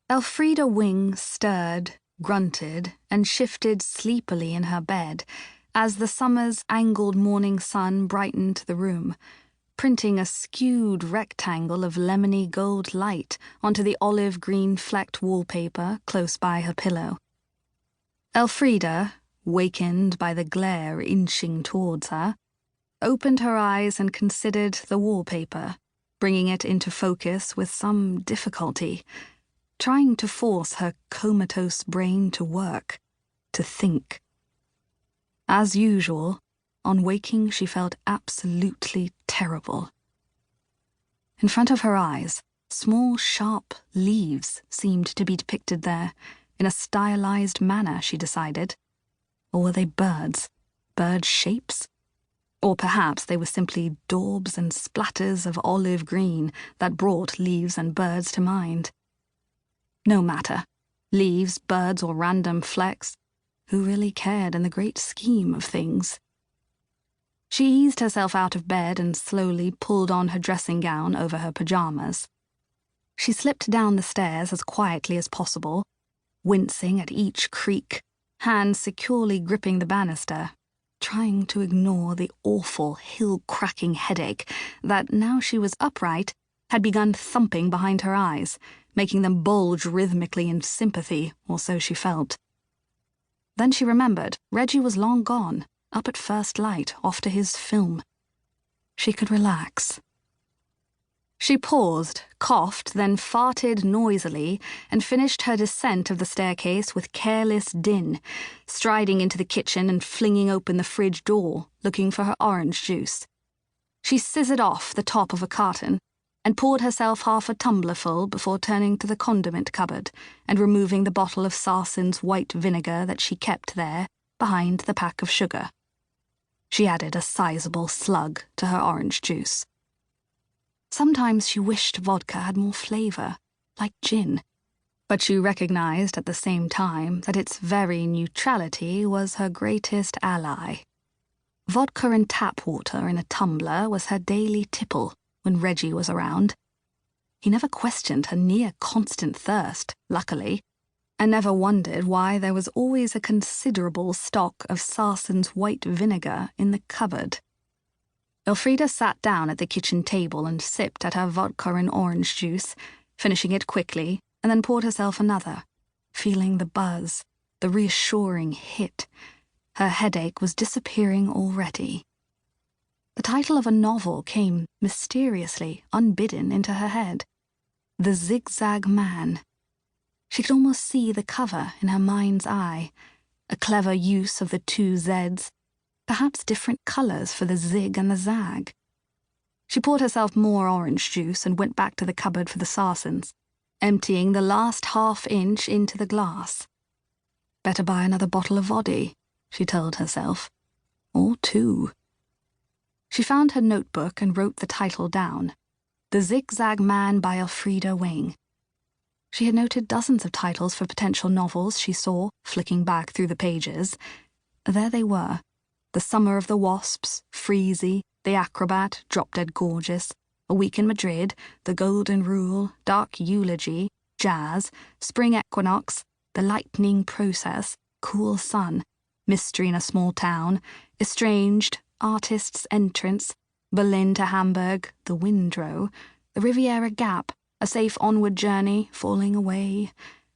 Elfrida Wing stirred, grunted, and shifted sleepily in her bed as the summer's angled morning sun brightened the room, printing a skewed rectangle of lemony gold light onto the olive-green flecked wallpaper close by her pillow. Elfrida, wakened by the glare inching towards her, opened her eyes and considered the wallpaper, bringing it into focus with some difficulty, trying to force her comatose brain to work, to think. As usual, on waking she felt absolutely terrible. In front of her eyes, small sharp leaves seemed to be depicted there, in a stylized manner, she decided. Or were they birds? Bird shapes? Or perhaps they were simply daubs and splatters of olive green that brought leaves and birds to mind. No matter. Leaves, birds, or random flecks. Who really cared in the great scheme of things? She eased herself out of bed and slowly pulled on her dressing gown over her pajamas. She slipped down the stairs as quietly as possible, wincing at each creak, hands securely gripping the banister, trying to ignore the awful hill-cracking headache that, now she was upright, had begun thumping behind her eyes, making them bulge rhythmically in sympathy, or so she felt. Then she remembered Reggie was long gone, up at first light, off to his film. She could relax. She paused, coughed, then farted noisily, and finished her descent of the staircase with careless din, striding into the kitchen and flinging open the fridge door, looking for her orange juice. She scissored off the top of a carton and poured herself half a tumblerful before turning to the condiment cupboard and removing the bottle of Sarson's white vinegar that she kept there behind the pack of sugar. She added a sizable slug to her orange juice. Sometimes she wished vodka had more flavor, like gin, but she recognized at the same time that its very neutrality was her greatest ally. Vodka and tap water in a tumbler was her daily tipple when Reggie was around. He never questioned her near-constant thirst, luckily, and never wondered why there was always a considerable stock of Sarson's white vinegar in the cupboard. Elfrida sat down at the kitchen table and sipped at her vodka and orange juice, finishing it quickly, and then poured herself another, feeling the buzz, the reassuring hit. Her headache was disappearing already. The title of a novel came, mysteriously, unbidden, into her head. The Zigzag Man. She could almost see the cover in her mind's eye, a clever use of the two Zs, perhaps different colours for the zig and the zag. She poured herself more orange juice and went back to the cupboard for the Sarsons, emptying the last half-inch into the glass. Better buy another bottle of voddy, she told herself. Or two. She found her notebook and wrote the title down. The Zigzag Man by Elfrida Wing. She had noted dozens of titles for potential novels she saw, flicking back through the pages. There they were. The Summer of the Wasps, Freezy, The Acrobat, Drop Dead Gorgeous, A Week in Madrid, The Golden Rule, Dark Eulogy, Jazz, Spring Equinox, The Lightning Process, Cool Sun, Mystery in a Small Town, Estranged, Artist's Entrance, Berlin to Hamburg, The Windrow, The Riviera Gap, A Safe Onward Journey, Falling Away,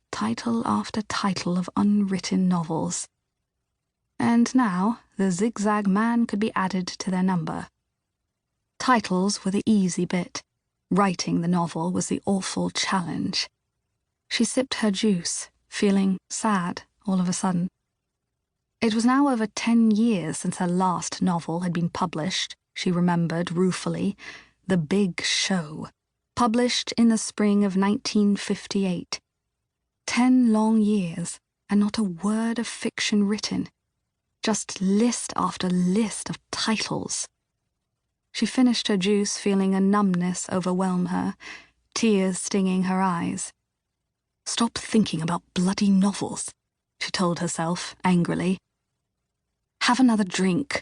title after title of unwritten novels. And now the Zigzag Man could be added to their number. Titles were the easy bit. Writing the novel was the awful challenge. She sipped her juice, feeling sad all of a sudden. It was now over 10 years since her last novel had been published, she remembered ruefully. The Big Show. Published in the spring of 1958. 10 long years, and not a word of fiction written. Just list after list of titles. She finished her juice feeling a numbness overwhelm her, tears stinging her eyes. Stop thinking about bloody novels, she told herself angrily. Have another drink.